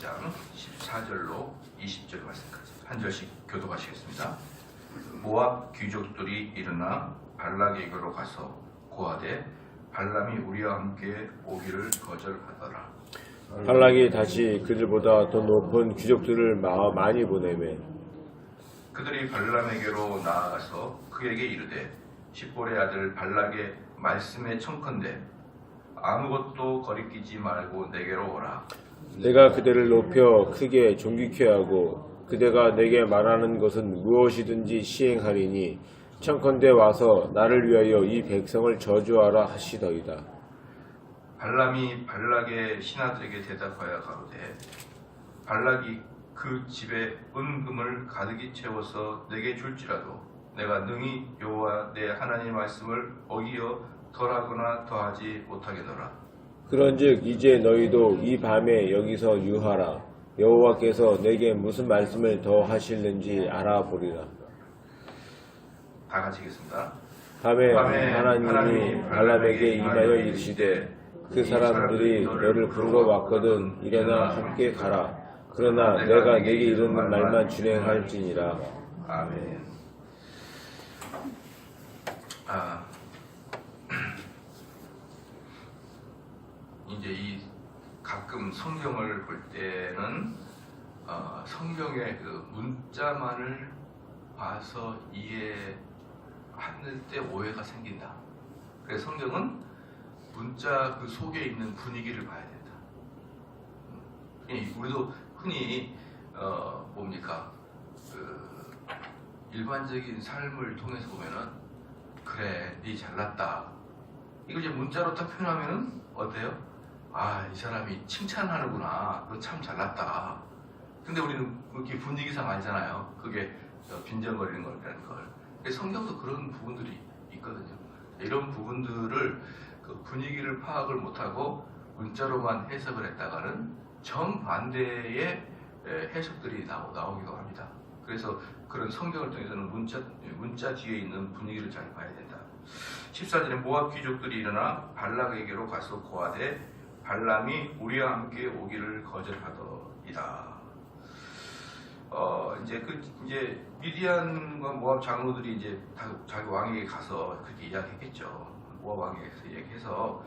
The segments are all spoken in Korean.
12장 14절로 20절 말씀까지 한 절씩 교독하시겠습니다. 모압 귀족들이 일어나 발락에게로 가서 고하되 발람이 우리와 함께 오기를 거절하더라. 발락이 다시 그들보다 더 높은 귀족들을 많이 보내매 그들이 발람에게로 나아가서 그에게 이르되 십볼의 아들 발락의 말씀에 청컨대 아무것도 거리끼지 말고 내게로 오라. 내가 그대를 높여 크게 존귀케 하고 그대가 내게 말하는 것은 무엇이든지 시행하리니 청컨대 와서 나를 위하여 이 백성을 저주하라 하시더이다. 발람이 발락의 신하들에게 대답하여 가로되 발락이 그 집에 은금을 가득히 채워서 내게 줄지라도 내가 능히 여호와 내 하나님의 말씀을 어기어 덜하거나 더하지 못하겠노라. 그런즉 이제 너희도 이 밤에 여기서 유하라. 여호와께서 내게 무슨 말씀을 더 하실는지 알아보리라. 다 같이 읽겠습니다. 밤에 하나님이 발람에게 임하여 이르시되 그 사람들이 너를 부르러 왔거든 일어나 함께 가라. 그러나 내가 내게 이르는 말만 준행할지니라. 아멘. 이제 이 가끔 성경을 볼 때는 성경의 그 문자만을 봐서 이해하는 때 오해가 생긴다. 그래서 성경은 문자 그 속에 있는 분위기를 봐야 된다. 우리도 흔히 뭡니까 그 일반적인 삶을 통해서 보면은 그래 네 잘났다. 이거 이제 문자로 딱 표현하면은 어때요? 아, 이 사람이 칭찬하는구나. 너 참 잘났다. 근데 우리는 그렇게 분위기상 알잖아요. 그게 빈정거리는 거라는 걸. 성경도 그런 부분들이 있거든요. 이런 부분들을 그 분위기를 파악을 못하고 문자로만 해석을 했다가는 정반대의 해석들이 나오기도 합니다. 그래서 그런 성경을 통해서는 문자 뒤에 있는 분위기를 잘 봐야 된다. 14절에 모압 귀족들이 일어나 발락에게로 가서 고하되 발람이 우리와 함께 오기를 거절하더이다. 이제 미디안과 모압 장로들이 이제 자기 왕에게 가서 그렇게 이야기했겠죠. 모압 왕에게서 얘기해서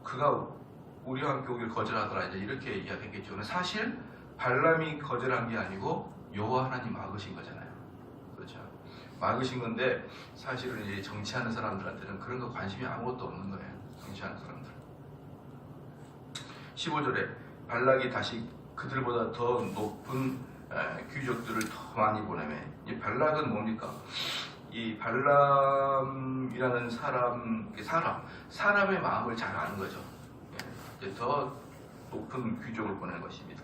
그가 우리와 함께 오기를 거절하더라. 이제 이렇게 이야기했겠죠. 사실 발람이 거절한 게 아니고 여호와 하나님 막으신 거잖아요. 그렇죠. 막으신 건데 사실은 이제 정치하는 사람들한테는 그런 거 관심이 아무것도 없는 거예요. 정치하는 사람들. 15절에 발락이 다시 그들보다 더 높은 귀족들을 더 많이 보내매. 이 발락은 뭡니까? 이 발람이라는 사람의 마음을 잘 아는 거죠. 더 높은 귀족을 보낸 것입니다.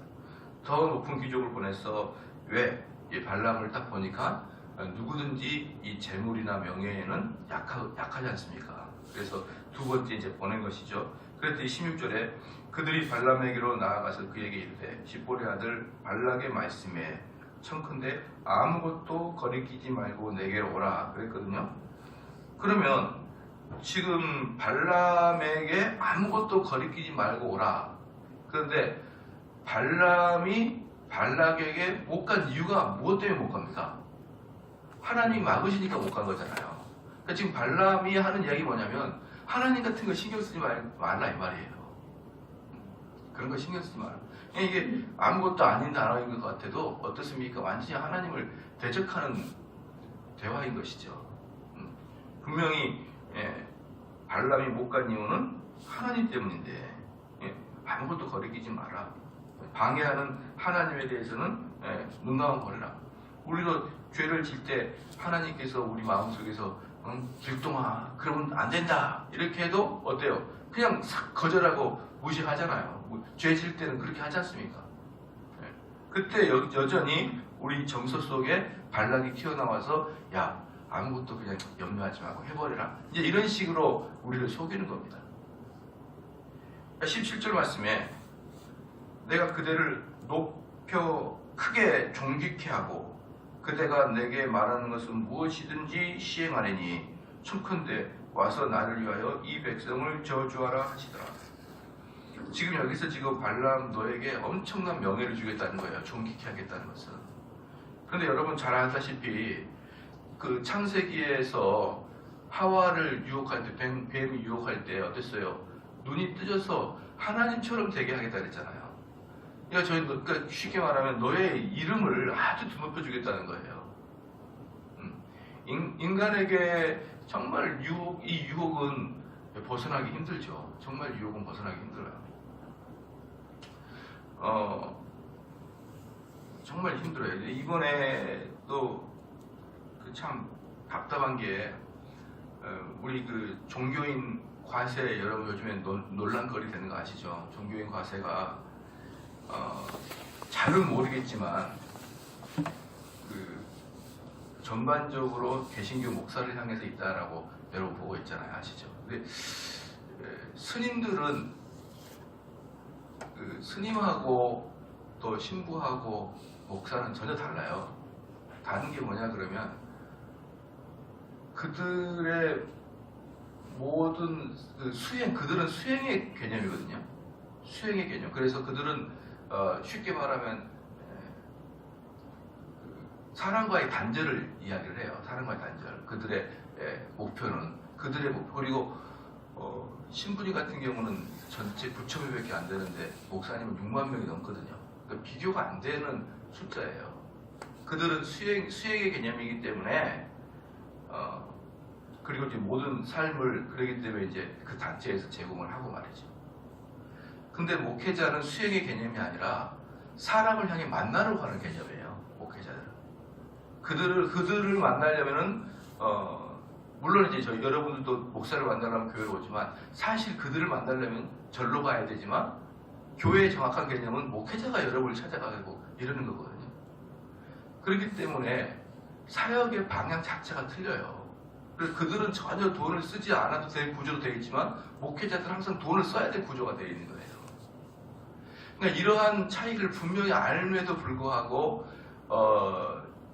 더 높은 귀족을 보내서 왜? 이 발람을 딱 보니까 누구든지 이 재물이나 명예에는 약하지 않습니까? 그래서 두 번째 이제 보낸 것이죠. 그랬더니 16절에 그들이 발람에게로 나아가서 그에게 이르되 십볼의 아들 발락의 말씀에 청컨대 아무것도 거리끼지 말고 내게로 오라 그랬거든요. 그러면 지금 발람에게 아무것도 거리끼지 말고 오라. 그런데 발람이 발락에게 못 간 이유가 무엇 때문에 못 갑니까? 하나님 막으시니까 못 간 거잖아요. 그러니까 지금 발람이 하는 이야기 뭐냐면 하나님 같은 거 신경 쓰지 말라 이 말이에요. 그런 거 신경 쓰지 마라. 이게 아무것도 아닌 단어인 것 같아도 어떻습니까? 완전히 하나님을 대적하는 대화인 것이죠. 분명히 발람이 못 간 이유는 하나님 때문인데 아무것도 거리끼지 마라. 방해하는 하나님에 대해서는 눈 감아 버리라. 우리도 죄를 질 때 하나님께서 우리 마음속에서 길동아 그러면 안 된다 이렇게 해도 어때요? 그냥 싹 거절하고 무시하잖아요. 죄 질 때는 그렇게 하지 않습니까? 그때 여전히 우리 정서 속에 발락이 튀어나와서 야 아무것도 그냥 염려하지 말고 해버려라. 이제 이런 식으로 우리를 속이는 겁니다. 17절 말씀에 내가 그대를 높여 크게 존귀케 하고 그대가 내게 말하는 것은 무엇이든지 시행하리니 청컨대 와서 나를 위하여 이 백성을 저주하라 하시더라. 지금 여기서 지금 발람 너에게 엄청난 명예를 주겠다는 거예요. 존귀케 하겠다는 것은. 그런데 여러분 잘 아다시피 그 창세기에서 하와를 유혹할 때, 뱀이 유혹할 때 어땠어요? 눈이 뜨져서 하나님처럼 되게 하겠다 그랬잖아요. 그러니까 쉽게 말하면 너의 이름을 아주 드높여 주겠다는 거예요. 인간에게 정말 이 유혹은 벗어나기 힘들죠. 정말 유혹은 벗어나기 힘들어요. 정말 힘들어요. 이번에 또 그 참 답답한 게 우리 그 종교인 과세 여러분 요즘에 논란거리 되는 거 아시죠? 종교인 과세가 잘은 모르겠지만 그 전반적으로 개신교 목사를 향해서 있다라고 여러분 보고 있잖아요. 아시죠? 근데 스님들은 그 스님하고 또 신부하고 목사는 전혀 달라요. 다른 게 뭐냐 그러면 그들의 모든 그 그들은 수행의 개념이거든요. 수행의 개념. 그래서 그들은 쉽게 말하면 사랑과의 단절을 이야기를 해요. 사랑과의 단절. 그들의 목표는 그들의 목표. 그리고 신부님 같은 경우는 전체 9,000명밖에 안 되는데 목사님은 6만 명이 넘거든요. 그러니까 비교가 안 되는 숫자예요. 그들은 수행의 개념이기 때문에 그리고 이제 모든 삶을 그러기 때문에 이제 그 단체에서 제공을 하고 말이죠. 근데 목회자는 수행의 개념이 아니라 사람을 향해 만나러 가는 개념이에요. 목회자들은. 그들을 만나려면은 물론 이제 여러분들도 목사를 만나려면 교회로 오지만 사실 그들을 만나려면 절로 가야 되지만 교회의 정확한 개념은 목회자가 여러분을 찾아가고 이러는 거거든요. 그렇기 때문에 사역의 방향 자체가 틀려요. 그래서 그들은 전혀 돈을 쓰지 않아도 될 구조로 되어 있지만 목회자들은 항상 돈을 써야 될 구조가 되어 있는 거예요. 그러니까 이러한 차이를 분명히 알면에도 불구하고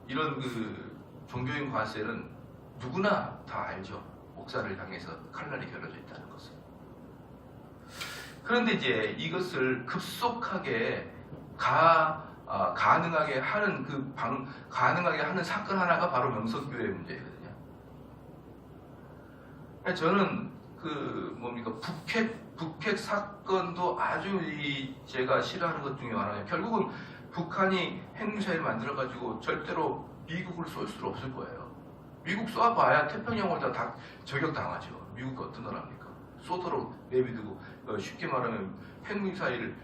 이런 그 종교인 과세는 누구나 다 알죠. 목사를 향해서 칼날이 겨뤄져 있다는 것을. 그런데 이제 이것을 급속하게 가능하게 하는 가능하게 하는 사건 하나가 바로 명성교회의 문제거든요. 저는 북핵 사건도 아주 제가 싫어하는 것 중에 하나예요. 결국은 북한이 핵미사일 만들어가지고 절대로 미국을 쏠 수는 없을 거예요. 미국 쏴봐야 태평양을 다 저격당하죠. 미국이 어떤 나라입니까? 쏘도록 내비두고 쉽게 말하면 핵미사일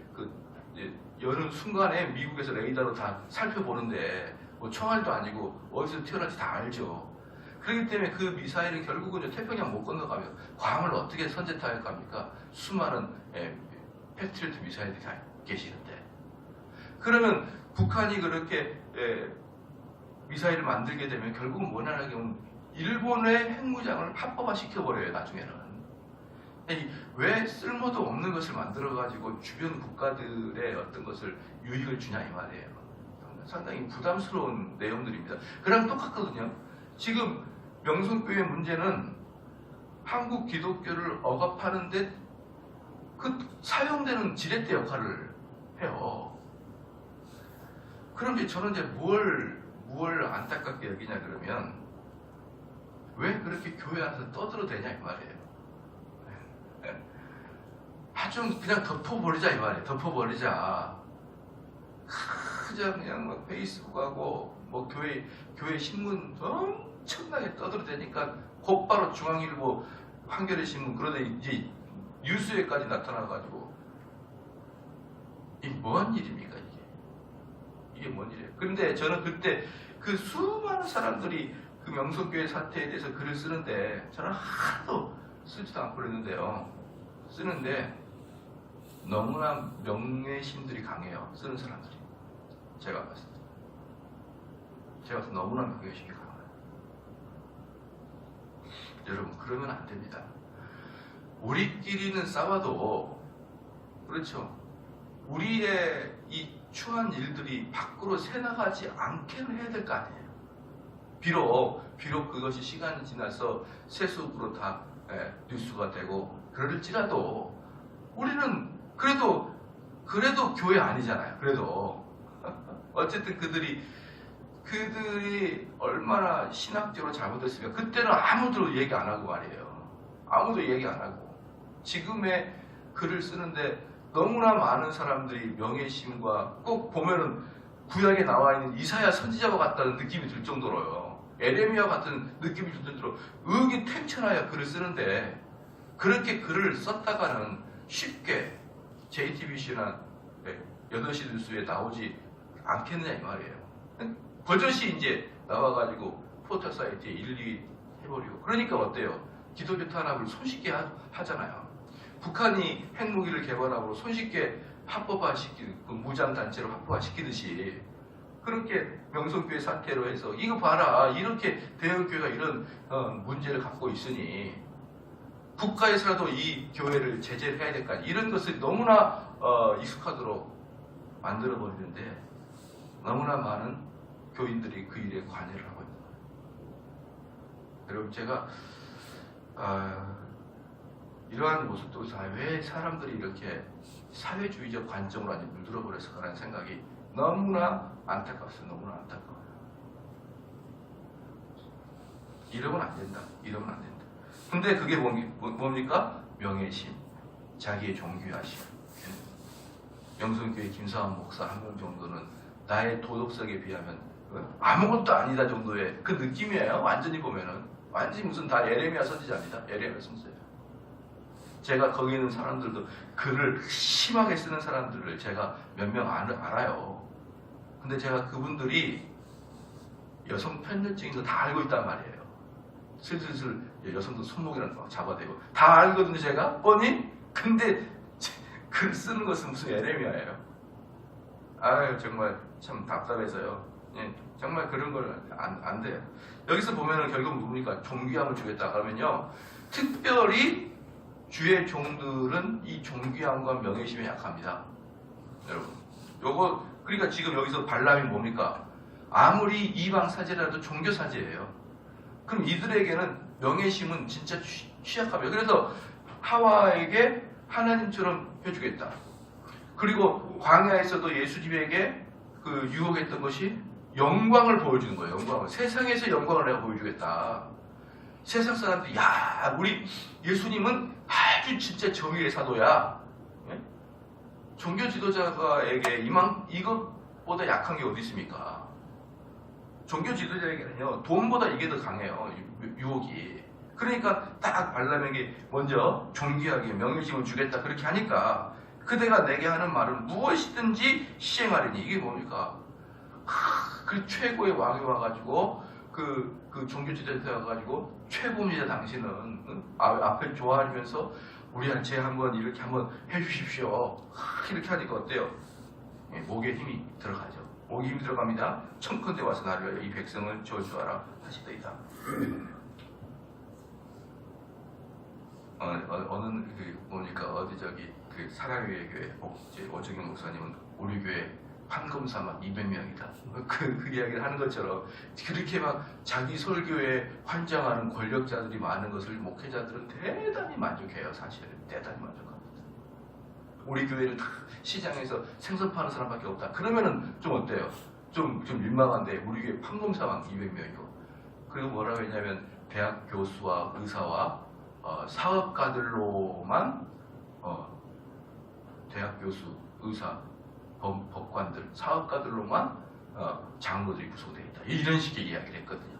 여는 순간에 미국에서 레이더로 다 살펴보는데 뭐 총알도 아니고 어디서 튀어나올지 다 알죠. 그렇기 때문에 그 미사일은 결국은 태평양 못 건너가면 괌을 어떻게 선제타격 합니까? 수많은 패트리어트 미사일들이 다 계시는데 그러면 북한이 그렇게 미사일을 만들게 되면 결국은 뭐냐는 경우 일본의 핵무장을 합법화 시켜버려요. 나중에는. 왜 쓸모도 없는 것을 만들어가지고 주변 국가들의 어떤 것을 유익을 주냐 이 말이에요. 상당히 부담스러운 내용들입니다. 그랑 똑같거든요. 지금 명성교회 문제는 한국 기독교를 억압하는데 그 사용되는 지렛대 역할을 해요. 그런데 저는 이제 뭘 안타깝게 여기냐 그러면 왜 그렇게 교회 안에서 떠들어대냐 이 말이에요. 좀 그냥 덮어버리자 이 말이에요. 덮어버리자. 그냥 뭐 페이스북하고 뭐 교회 신문 엄청나게 떠들어대니까 곧바로 중앙일보, 한겨레 신문 그러다 이제 뉴스에까지 나타나가지고 이게 뭔 일입니까 이게 뭔 일이에요? 그런데 저는 그때 그 수많은 사람들이 그 명성교회 사태에 대해서 글을 쓰는데 저는 하나도 쓰지도 않고 그랬는데요. 쓰는데 너무나 명예심들이 강해요. 쓰는 사람들이. 제가 봤을 때. 제가 봤을 때 너무나 명예심이 강해요. 여러분 그러면 안 됩니다. 우리끼리는 싸워도 그렇죠. 우리의 이 추한 일들이 밖으로 새나가지 않게는 해야 될 거 아니에요. 비록 그것이 시간이 지나서 세속으로 다 뉴스가 되고 그럴지라도 우리는 그래도 교회 아니잖아요. 그래도 어쨌든 그들이 얼마나 신학적으로 잘못했으면 그때는 아무도 얘기 안 하고 말이에요. 아무도 얘기 안 하고 지금의 글을 쓰는데 너무나 많은 사람들이 명예심과 꼭 보면은 구약에 나와 있는 이사야 선지자와 같다는 느낌이 들 정도로요. 에레미야 같은 느낌이 들 정도로 의기탱천하여 글을 쓰는데 그렇게 글을 썼다가는 쉽게 JTBC나 8시 뉴스에 나오지 않겠느냐 이 말이에요. 버젓이 이제 나와가지고 포털 사이트에 일일이 해버리고 그러니까 어때요? 기독교 탄압을 손쉽게 하잖아요. 북한이 핵무기를 개발하고 손쉽게 합법화시키는 무장단체로 합법화시키듯이 그렇게 명성교회 사태로 해서 이거 봐라 이렇게 대형교회가 이런 문제를 갖고 있으니 국가에서라도 이 교회를 제재를 해야 될까 이런 것을 너무나 익숙하도록 만들어버리는데 너무나 많은 교인들이 그 일에 관여를 하고 있는 거예요. 여러분 제가 이러한 모습도 왜 사람들이 이렇게 사회주의적 관점으로 아주 물들어버렸을까라는 생각이 너무나 안타깝어요. 너무나 안타까워요. 이러면 안 된다. 이러면 안 된다. 근데 그게 뭡니까? 명예심, 자기의 존귀하심. 영성교회 김사환 목사 한 명 정도는 나의 도덕성에 비하면 아무것도 아니다 정도의 그 느낌이에요. 완전히 보면은 완전히 무슨 다 에레미야 선지자입니다. 에레미야 선지자. 제가 거기 있는 사람들도 글을 심하게 쓰는 사람들을 제가 몇 명 알아요. 근데 제가 그분들이 여성 편견증에서 다 알고 있단 말이에요. 슬슬 여성들 손목이라는 거 잡아대고 다 알거든요 제가 뻔히. 근데 글 쓰는 것은 무슨 에레미야예요. 아유 정말 참 답답해서요. 예, 정말 그런 걸 안 돼요. 여기서 보면은 결국 뭡니까? 존귀함을 주겠다 그러면요 특별히 주의 종들은 이 존귀함과 명예심에 약합니다. 여러분 요거 그러니까 지금 여기서 발람이 뭡니까? 아무리 이방 사제라도 종교 사제예요. 그럼 이들에게는 명예심은 진짜 취약합니다. 그래서 하와에게 하나님처럼 해주겠다. 그리고 광야에서도 예수님에게 그 유혹했던 것이 영광을 보여주는 거예요. 영광을. 세상에서 영광을 내가 보여주겠다. 세상 사람들이 야 우리 예수님은 아주 진짜 정의의 사도야. 예? 종교 지도자에게 이것보다 약한 게 어디 있습니까? 종교 지도자에게는요 돈보다 이게 더 강해요. 유혹이. 그러니까 딱 발람에게 먼저 존귀하게 명예심을 주겠다 그렇게 하니까 그대가 내게 하는 말은 무엇이든지 시행하리니 이게 뭡니까? 그 최고의 왕이 와가지고 그 종교 지도자가 와가지고 최고입니다 당신은 응? 앞에 좋아하면서 우리한테 한번 이렇게 한번 해주십시오 이렇게 하니까 어때요? 예, 목에 힘이 들어가죠. 목에 힘이 들어갑니다. 청컨대 와서 나를 위하여 이 백성을 저주하라 하시더이다. 어느 보니까 어디 저기 그 사랑의 교회 오정영 목사님은 우리 교회 판검사 200명이다. 그 이야기를 하는 것처럼 그렇게 막 자기 설교에 환장하는 권력자들이 많은 것을 목회자들은 대단히 만족해요. 사실은 대단히 만족합니다. 우리 교회는 다 시장에서 생선 파는 사람밖에 없다. 그러면은 좀 어때요? 좀 민망한데 우리 교회 판검사만 200명이고 그리고 뭐라고 했냐면 대학 교수와 의사와 사업가들로만 대학 교수, 의사, 법관들, 사업가들로만 장로들이 구성되어 있다. 이런 식의 이야기를 했거든요.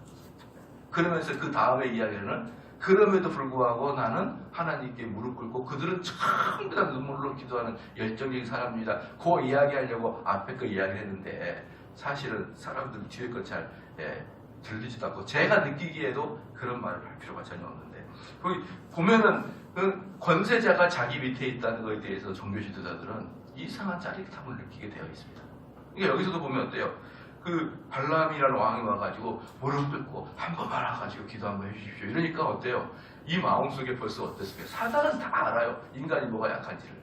그러면서 그 다음에 이야기는 그럼에도 불구하고 나는 하나님께 무릎 꿇고 그들은 전부 다 눈물로 기도하는 열정적인 사람입니다. 그 이야기하려고 앞에 거 이야기를 했는데 사실은 사람들 뒤에 거 잘 들리지도 않고 제가 느끼기에도 그런 말을 할 필요가 전혀 없는데 거기 보면은 그 권세자가 자기 밑에 있다는 것에 대해서 종교 지도자들은 이상한 짜릿함을 느끼게 되어 있습니다. 그러니까 여기서도 보면 어때요? 그 발람이라는 왕이 와가지고 무릎 꿇고 한 번만 와가지고 기도 한번 해주십시오. 이러니까 어때요? 이 마음속에 벌써 어떻습니까? 사단은 다 알아요. 인간이 뭐가 약한지를.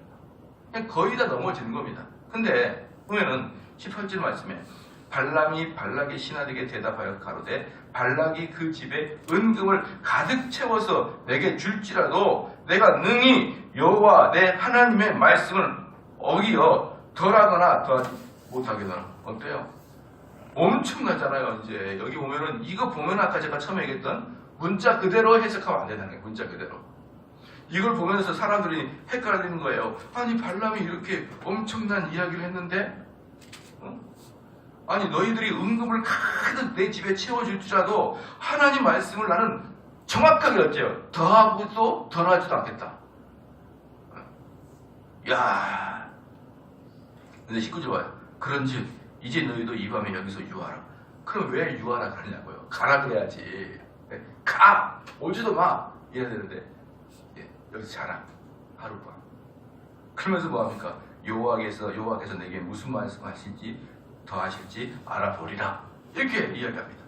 그냥 거의 다 넘어지는 겁니다. 근데 보면은 18절 말씀에 발람이 발락의 신하들에게 대답하여 가로되 발락이 그 집에 은금을 가득 채워서 내게 줄지라도 내가 능히 여호와 내 하나님의 말씀을 어기여 덜하거나 더하지 못하게 너는 어때요? 엄청나잖아요. 이제 여기 보면은 이거 보면 아까 제가 처음에 얘기했던 문자 그대로 해석하면 안 된다는 거예요. 문자 그대로. 이걸 보면서 사람들이 헷갈리는 거예요. 아니 발람이 이렇게 엄청난 이야기를 했는데 아니 너희들이 은금을 가득 내 집에 채워줄지라도 하나님 말씀을 나는 정확하게 어째요? 더하고도 덜하지도 않겠다. 야, 근데 19절 봐요. 그런즉 이제 너희도 이 밤에 여기서 유하라. 그럼 왜 유하라 그러냐고요? 가라 그래야지. 가! 오지도 마! 이래야 되는데 여기서 자라. 하룻밤. 그러면서 뭐합니까? 여호와께서 내게 무슨 말씀하실지 더하실지 알아보리라. 이렇게 이야기합니다.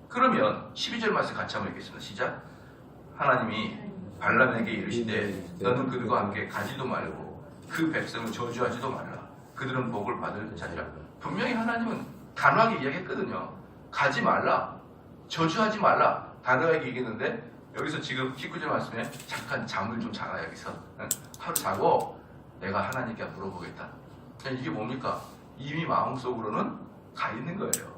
그러면 12절 말씀 같이 한번 읽겠습니다. 시작. 하나님이 발람에게 이르시되 너는 그들과 함께 가지도 말고 그 백성을 저주하지도 말라. 그들은 복을 받을 자니라. 분명히 하나님은 단호하게 이야기했거든요. 가지 말라. 저주하지 말라. 단호하게 얘기했는데 여기서 지금 19절 말씀에 잠깐 잠을 좀 자라. 여기서 하루 자고 내가 하나님께 물어보겠다. 이게 뭡니까? 이미 마음속으로는 가 있는 거예요.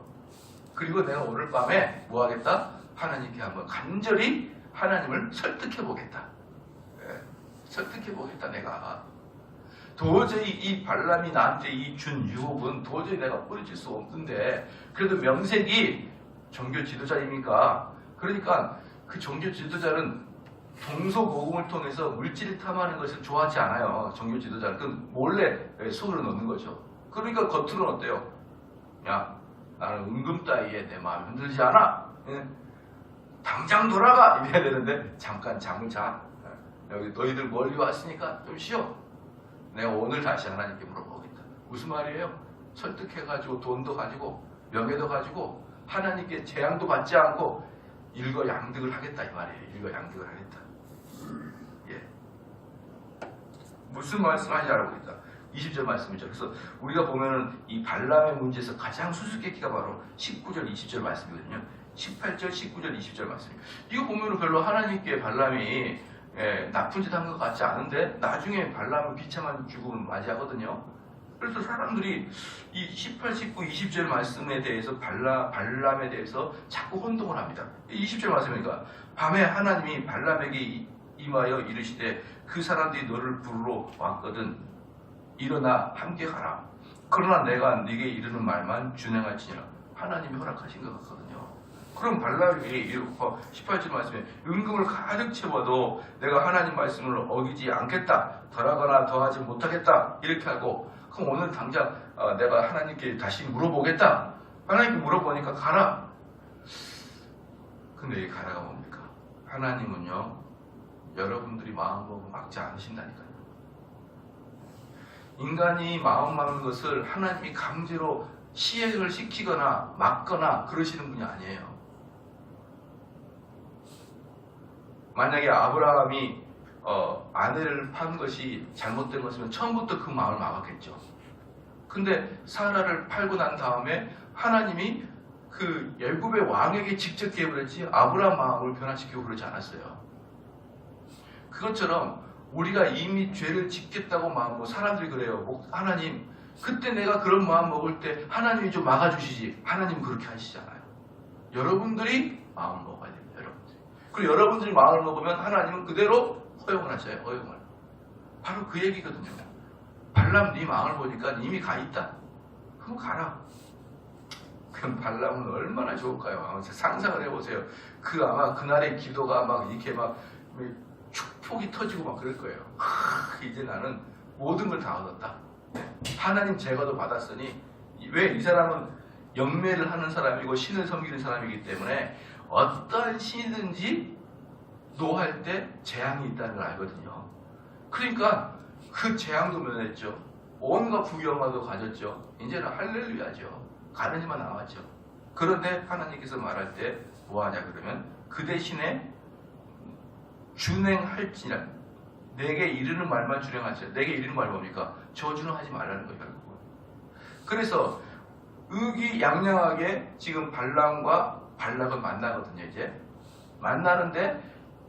그리고 내가 오늘 밤에 뭐 하겠다? 하나님께 한번 간절히 하나님을 설득해 보겠다. 설득해 보겠다. 내가 도저히 이 발람이 나한테 이 준 유혹은 도저히 내가 뿌리칠 수 없는데 그래도 명색이 종교 지도자입니까? 그러니까 그 종교 지도자는 동서고금을 통해서 물질을 탐하는 것을 좋아하지 않아요. 종교 지도자는. 그 몰래 손을 넣는 거죠. 그러니까 겉으로는 어때요? 야, 나는 은금 따위에 내 마음이 흔들지 않아. 당장 돌아가! 이래야 되는데 잠깐 잠을 자. 여기 너희들 멀리 왔으니까 좀 쉬어. 내가 오늘 다시 하나님께 물어보겠다. 무슨 말이에요? 설득해가지고 돈도 가지고 명예도 가지고 하나님께 재앙도 받지 않고 일거양득을 하겠다 이 말이에요. 일거양득을 하겠다. 예. 무슨 말씀하시냐고 있다. 20절 말씀이죠. 그래서 우리가 보면은 이 발람의 문제에서 가장 수수께끼가 바로 19절, 20절 말씀이거든요. 18절, 19절, 20절 말씀이에요. 이거 보면은 별로 하나님께 발람이 나쁜 짓 한 것 같지 않은데 나중에 발람은 비참한 죽음을 맞이하거든요. 그래서 사람들이 이 18, 19, 20절 말씀에 대해서 발람에 대해서 자꾸 혼동을 합니다. 20절 말씀이니까 밤에 하나님이 발람에게 임하여 이르시되 그 사람들이 너를 부르러 왔거든. 일어나 함께 가라. 그러나 내가 네게 이르는 말만 준행할지니라. 하나님이 허락하신 것 같거든요. 그럼 발람에게 이렇게 18절 말씀에 은금을 가득 채워도 내가 하나님 말씀을 어기지 않겠다. 덜하거나 더하지 못하겠다. 이렇게 하고 그럼 오늘 당장 내가 하나님께 다시 물어보겠다. 하나님께 물어보니까 가라. 근데 이 가라가 뭡니까? 하나님은요 여러분들이 마음먹고 막지 않으신다니까요. 인간이 마음 막는 것을 하나님이 강제로 시행을 시키거나 막거나 그러시는 분이 아니에요. 만약에 아브라함이 아내를 판 것이 잘못된 것이면 처음부터 그 마음을 막았겠죠. 근데 사라를 팔고 난 다음에 하나님이 그 애굽의 왕에게 직접 개입을 했지 아브라함 마음을 변화시키고 그러지 않았어요. 그것처럼 우리가 이미 죄를 짓겠다고 마음먹고 사람들이 그래요. 하나님 그때 내가 그런 마음 먹을 때 하나님이 좀 막아주시지. 하나님 그렇게 하시잖아요. 여러분들이 마음을 먹어야 됩니다. 여러분들이. 그리고 여러분들이 마음을 먹으면 하나님은 그대로 허용을 하셔요. 허용을. 바로 그 얘기거든요. 발람 네 마음을 보니까 이미 가 있다. 그럼 가라. 그럼 발람은 얼마나 좋을까요? 상상을 해보세요. 아마 그날의 기도가 막 이렇게 막 축복이 터지고 막 그럴 거예요. 이제 나는 모든 걸 다 얻었다. 하나님 제거도 받았으니 왜 이 사람은 영매를 하는 사람이고 신을 섬기는 사람이기 때문에 어떤 신이든지 노할 때 재앙이 있다는 걸 알거든요. 그러니까 그 재앙도 면했죠. 온갖 부귀영화도 가졌죠. 이제는 할렐루야죠. 가느니만 나왔죠. 그런데 하나님께서 말할 때 뭐하냐 그러면 그 대신에 준행할지라 내게 이르는 말만 준행할지라. 내게 이르는 말이 뭡니까? 저주는 하지 말라는 거예요. 결국은. 그래서 의기양양하게 지금 발람과 발락은 만나거든요. 이제 만나는데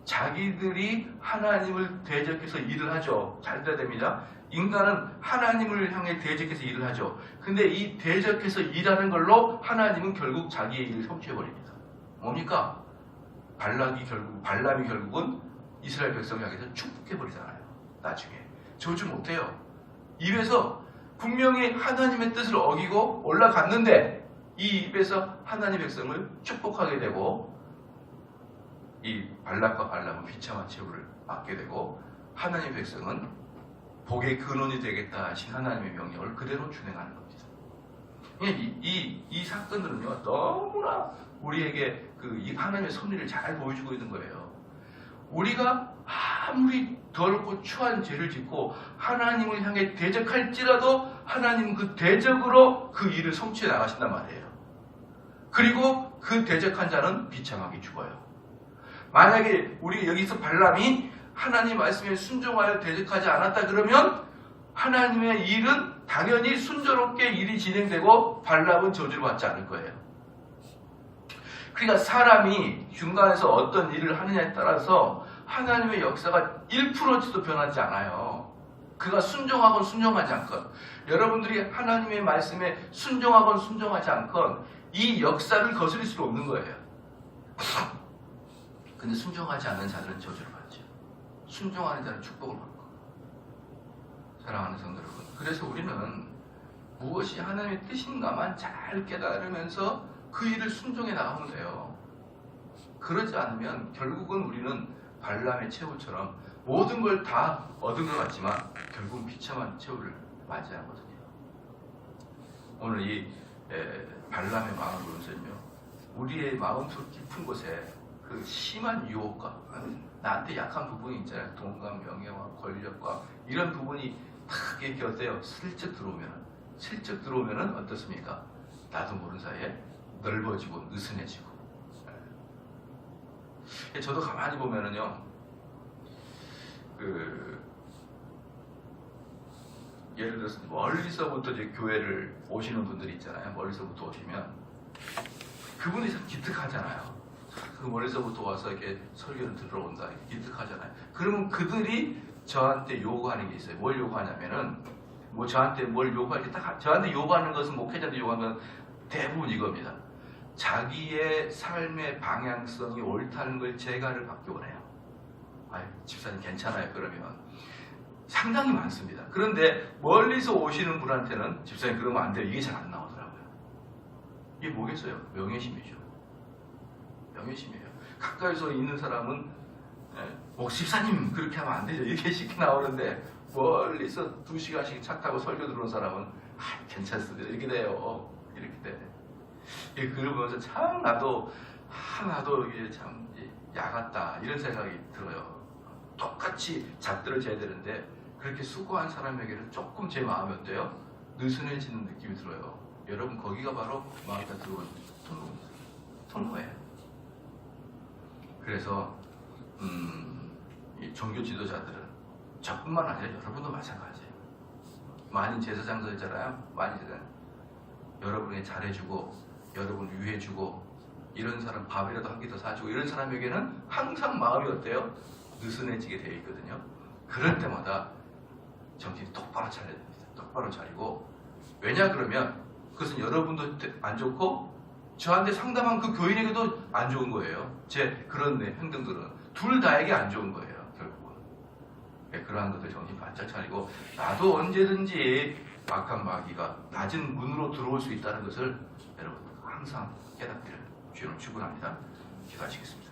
자기들이 하나님을 대적해서 일을 하죠. 잘 돼야 됩니다. 인간은 하나님을 향해 대적해서 일을 하죠. 근데 이 대적해서 일하는 걸로 하나님은 결국 자기의 일을 성취해버립니다. 뭡니까? 발람이 결국은 이스라엘 백성을 향해서 축복해버리잖아요. 나중에. 저주 못해요. 입에서 분명히 하나님의 뜻을 어기고 올라갔는데 이 입에서 하나님의 백성을 축복하게 되고 이 발락과 발람은 비참한 최후를 맞게 되고 하나님의 백성은 복의 근원이 되겠다 하신 하나님의 명령을 그대로 준행하는 겁니다. 이 사건들은요 너무나 우리에게 이 하나님의 섭리를 잘 보여주고 있는 거예요. 우리가 아무리 더럽고 추한 죄를 짓고 하나님을 향해 대적할지라도 하나님은 그 대적으로 그 일을 성취해 나가신단 말이에요. 그리고 그 대적한 자는 비참하게 죽어요. 만약에 우리 여기서 발람이 하나님 말씀에 순종하여 대적하지 않았다 그러면 하나님의 일은 당연히 순조롭게 일이 진행되고 발람은 저주를 받지 않을 거예요. 그러니까 사람이 중간에서 어떤 일을 하느냐에 따라서 하나님의 역사가 1%도 변하지 않아요. 그가 순종하건 순종하지 않건 여러분들이 하나님의 말씀에 순종하건 순종하지 않건 이 역사를 거스릴 수 없는 거예요. 근데 순종하지 않는 자들은 저주를 받죠. 순종하는 자는 축복을 받고. 사랑하는 성도 여러분, 그래서 우리는 무엇이 하나님의 뜻인가만 잘 깨달으면서 그 일을 순종해 나가면 돼요. 그러지 않으면 결국은 우리는 발람의 최후처럼 모든 걸 다 얻은 것 같지만 결국은 비참한 최후를 맞이하거든요. 오늘 이 발람의 마음을 보면서요, 우리의 마음속 깊은 곳에 그 심한 유혹과 나한테 약한 부분이 있잖아요. 돈과 명예와 권력과 이런 부분이 탁 이렇게 어때요? 슬쩍 들어오면은 어떻습니까? 나도 모르는 사이에 넓어지고 느슨해지고. 저도 가만히 보면은요, 예를 들어서 멀리서부터 이제 교회를 오시는 분들이 있잖아요. 멀리서부터 오시면 그분이 참 기특하잖아요. 그 멀리서부터 와서 이렇게 설교를 들으러 온다. 이렇게 기특하잖아요. 그러면 그들이 저한테 요구하는 게 있어요. 뭘 요구하냐면은 저한테 뭘 요구할 때 딱 저한테 요구하는 것은 목회자한테 요구하는 건 대부분 이겁니다. 자기의 삶의 방향성이 옳다는 걸 제가를 받기 원해요. 아유, 집사님 괜찮아요. 그러면 상당히 많습니다. 그런데 멀리서 오시는 분한테는 집사님 그러면 안 돼요. 이게 잘 안 나오더라고요. 이게 뭐겠어요? 명예심이죠. 명예심이에요. 가까이서 있는 사람은 집사님 그렇게 하면 안 되죠. 이렇게 쉽게 나오는데 멀리서 2시간씩 차 타고 설교 들어온 사람은 괜찮습니다. 이렇게 돼요. 이렇게 돼. 그걸 보면서 참 나도 이게 참 야 같다 이런 생각이 들어요. 똑같이 잣들을 재야 되는데 그렇게 수고한 사람에게는 조금 제 마음이 어때요? 느슨해지는 느낌이 들어요. 여러분 거기가 바로 마음에 들어온 통로예요. 그래서 이 종교 지도자들은 저뿐만 아니라 여러분도 마찬가지예요. 만인 제사장들이잖아요. 만인 제사장. 여러분에게 잘해주고 여러분을 위해주고 이런 사람 밥이라도 한 개 더 사주고 이런 사람에게는 항상 마음이 어때요? 느슨해지게 되어 있거든요. 그럴 때마다 정신이 똑바로 차려야 됩니다. 똑바로 차리고 왜냐 그러면 그것은 여러분도 안 좋고 저한테 상담한 그 교인에게도 안 좋은 거예요. 제 그런 행동들은 둘 다에게 안 좋은 거예요. 결국은. 그러한 것들 정신 바짝 차리고 나도 언제든지 악한 마귀가 낮은 문으로 들어올 수 있다는 것을 여러분 항상 깨닫기를 주님을 축원합니다. 기도하시겠습니다.